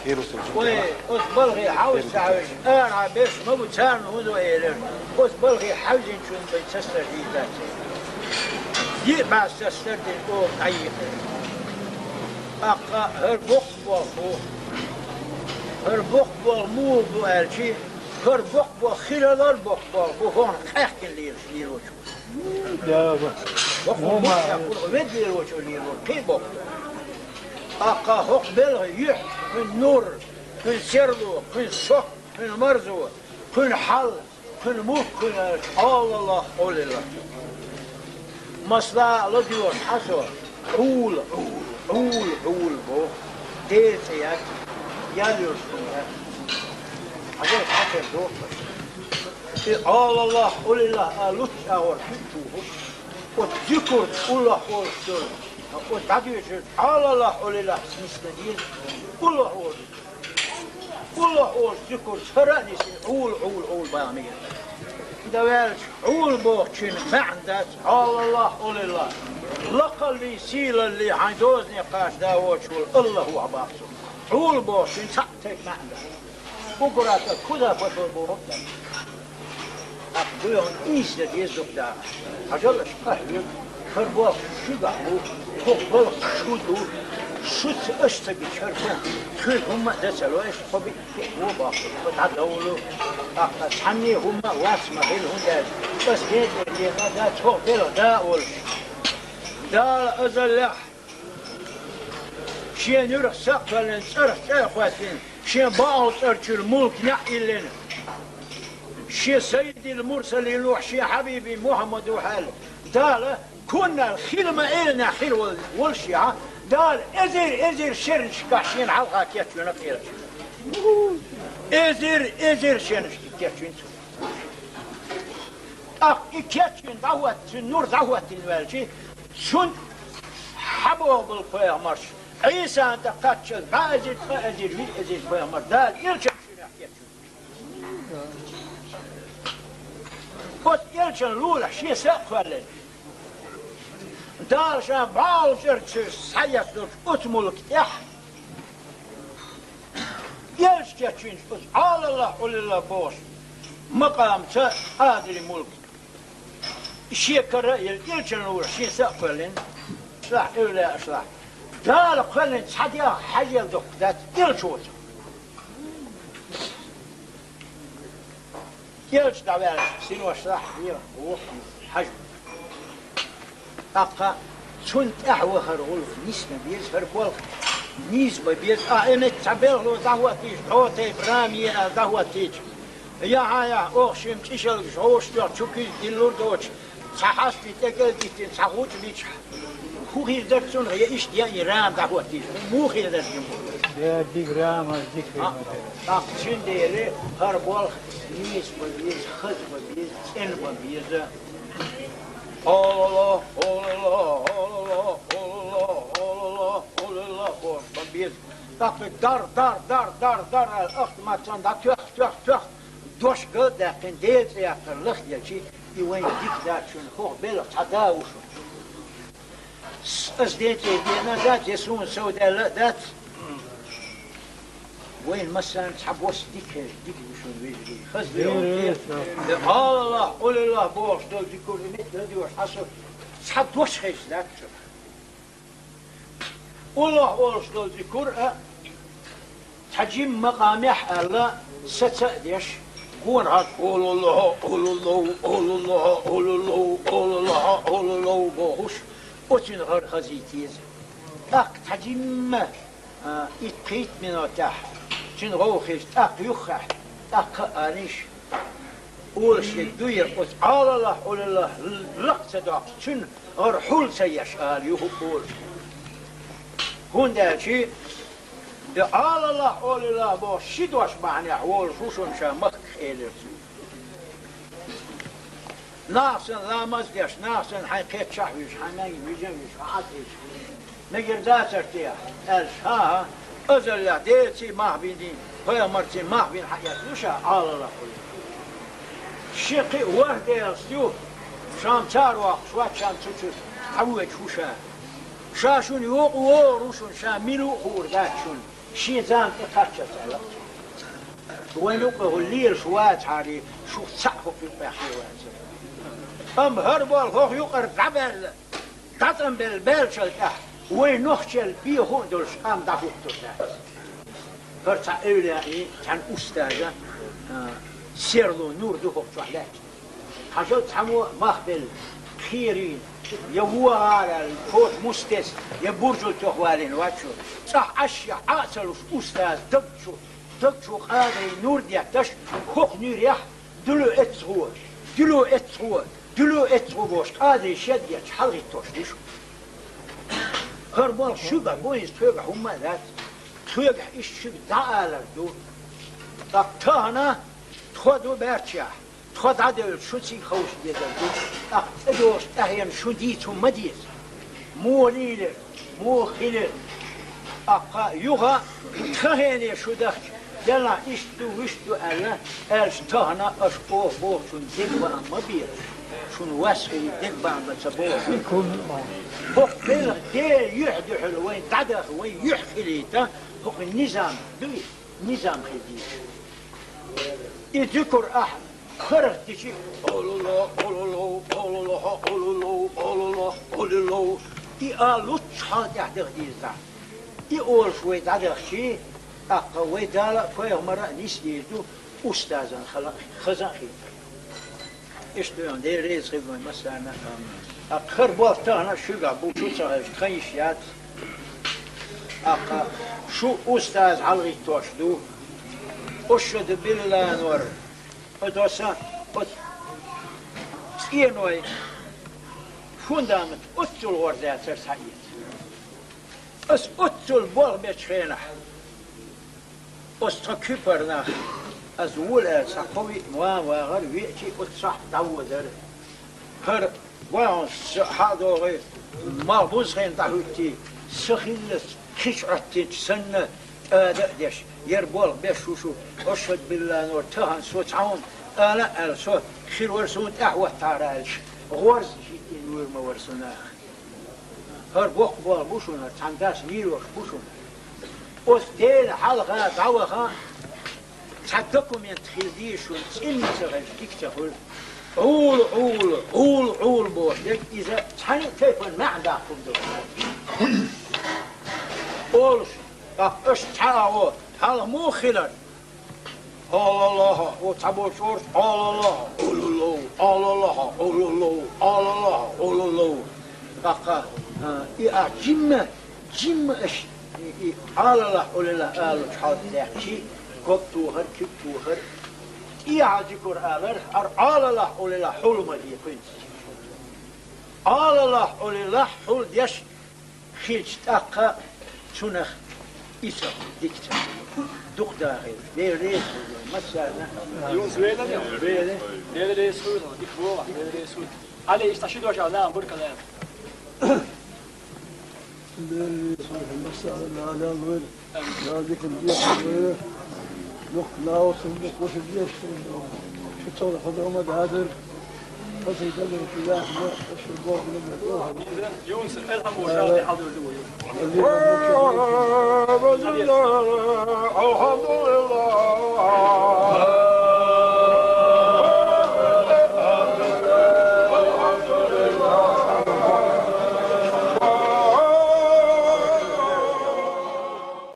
خير وصل وأصبلغي حوز تعوش أنا بس ما بتسان هذا إيرن أصبلغي حوزين شون بيتسر جيداتي يبقى تسر دين أي أقا هربوك مو بوالشي هربوك خير هربوك بهون حكي اللي روشو يا وما يقول ودي روشو اللي روشو كيبوك أقا هوك بلغ يح من نور من سرلو من شوك من مرزو من حل من موك من الله قول الله مصلا لديور حسو حول بو ديتيات ياليور سنة هذا حسن دوفر الله قول الله ألوش أور كتوه وتذكر الله قول سنة وتعبير الله قول الله سنستدين الله قول ذكر سراني عول بامير دوالش عول بوكشين معندات الله قول الله لقل لي سيل اللي عندوزني قاش داوش الله هو عباقسو عول بوكشين سعتك معندات وقرات كذا فتو بوهبتا أقبلهم إيزد يزدق دار أجلش أهل خربوك شقعو فوق شودو شوت أشتقي شرفون كل هم دسلوا إيش فبي هو باقي فتعدولوا تحني هم واسمة بينهم داج بس هيك اللي هذا فوق بينه دا أول دا أزلح شيء نروح سقفل نصرف تأخذين شيء باعوا ترجع الملك نعيلنا شيء سيدي المرسلين وحشي حبيبي محمد وحال داله كنا الخيل ما إلنا خيل والشيعة دال ازر شرنش كاشين حلقة كيتشون خير ازر شرنش كيتشون كيتشون دعوة النور دعوة الوالشي شن حبوا بالقيامرش عيسى انت قاتشل بازر قيامر دال يلشن شنو كيتشون بس يلشن لولا شي سقفل دار شان بعالجر سحيات أتملك إح يلش كاتشين على الله قول الله بوش مقام هذا الملك شيء كرأي يلشن نور شيء سقفلين صح إولا صح دار قفلين سحديا حاجة دق ذات يلشوت يلش دعوة سنو صح هي هو حجم أقا سنت أحوى هرغلف نسنا بيز هرقول نيز بيز أنا تعبير دعوة تيج عوتي برامي دعوة تيج يا أخشم تشل جوش تشوكي دلور دوش صحاستي تكل ديتين صحوت بيش هو خير درسون هي إيش يعني رام دعوة تيج مو خير درسون يا ديك رام ديك أقشن ديري هرقول نيز بيز خز بيز إن بيز الله بوش بيز تقول دار الأخت ما تصنع تخ دوش قد لكن ديت يا خلخ يجي يوين ديك ذات شون خوخ بيلق تداوش أزديت يدينا ذات يسون سودا ذات وين مثلا تحب وسط ديك شون بيجي خز بيهم الله قول الله بوش دول ديكور مثل دي وش حصل تحب وش خيش ذاك الله بوش دول ديكور تحجيم مقامح الله ستأديش قول هاد قول الله بوش وتن غير خزيتيز تحجيم إتقيت من تحت تنغوخيش يخح أنيش أول شيء دوير على الله قول الله لقت داق تن أرحول سيش يهبول هون ده شيء على الله قول الله بو شدوش معني أحوال شوشون شامخ خيلرسو ناقصن لا مزدش ناقصن حيقيت شحويش حناي بيجميش عاتيش نجر ذات ارتياح ألش ها أزل لا ديتي محبينين هيا مرتي محبين حياة وشا على الله قول شقي وحدة يصيو شام تارواق شوات شام تشوش حويت وشا شاشون يوق وروشون شاميلو خور ذات شون شي زام إقاتشت على وينوقه الليل شوات علي شو صحو في البحيوات أم هربال هو يقر قبل قطن بالبال شلته وينخشل بيه هندلش أم دفوق تساس هرتا أولئي كان أستاذة سيرلو نور دفوق تحلات حاجة تحمو مخبل خيرين يهو على الفوت مستس يبرجو التخوالين واتشو صح أشياء عاصلوش أستاذ دكتشو قادري نور ديكتش خوك نوريح دلو اتغو بوش قادري شديت حلغي توش هربال شوغا بوينز توغا هما ذات توغا إيش شوغ دعالر دو تهنا تخدو بارتشاح تخد عدل شو تسي خوش ديدر دو ادوش اهيم شو ديت ومديت مو ليلر مو خيلر يوغا تخهيني شو دخل يلا اشتو ألا تهنا أشبوه بوه شون دقبا أما بير شون واسخي دقبا أما تبوه هو بيلغ دير يحدو حلوين تعدخ وين يحكي ليتا هو النظام دوي نظام خديج يذكر أحد خرج تشي قول الله قول الله قول الله قول الله قول الله قول الله يقالوا تشحال يحدغ ديزا يقول شوي تعدخ شي أقوى دالة فيه مرة نسيتو أستاذا خزان خير إيش دوام دير ريز خير مثلا أخر بوقتها شو قابو شو صار خيشيات شو أستاذ على توشدو أشهد بالله نور أدوسان إينوي فندامت أتل وردات سعيد أس أتل بول بيتشينا أستكبرنا أزول سقوي وغير ويأتي أتصح دودر هر وان هذا غير ما بوزغين تهوتي سخيلت خشعتي سنة أدأدش يربول بشوشو أشهد بالله نور تهان صوت عون أنا الصوت خير ورسون أحوى تعرالش غورز شيء نور ما ورسوناه هر بوق بوشونا تنداس نيروش بوشونا أستيل حلقة دعوة تحدكم ينتخذيشون إني تغيش كيك تقول عول بوش إذا تحني تيفن معداكم دول قولش أش تعاو حال مو خلال الله وتعبوا شورش الله بقى يا جم اش الله ولا الله شحال تحكي كتوهر كتوهر يعجكر الله ولا حلم دي كنت الله ولا حل ديش خيلش تاقا شنخ إيسا ديكتا دوق داخل دير ريس مثلا يون سويدا دير ريس سويدا ديك بوغا دير ريس سويدا علي استشهدوا عشان نعم بركة الآن دير ريس مثلا على الويل هذيك الديك لوك لاوس وش الديك شو تصور حضر ما دادر فصل قدر في لاحمة وش البوغ من الوهر يونس الهم وشاطي حضر الدول الحمد لله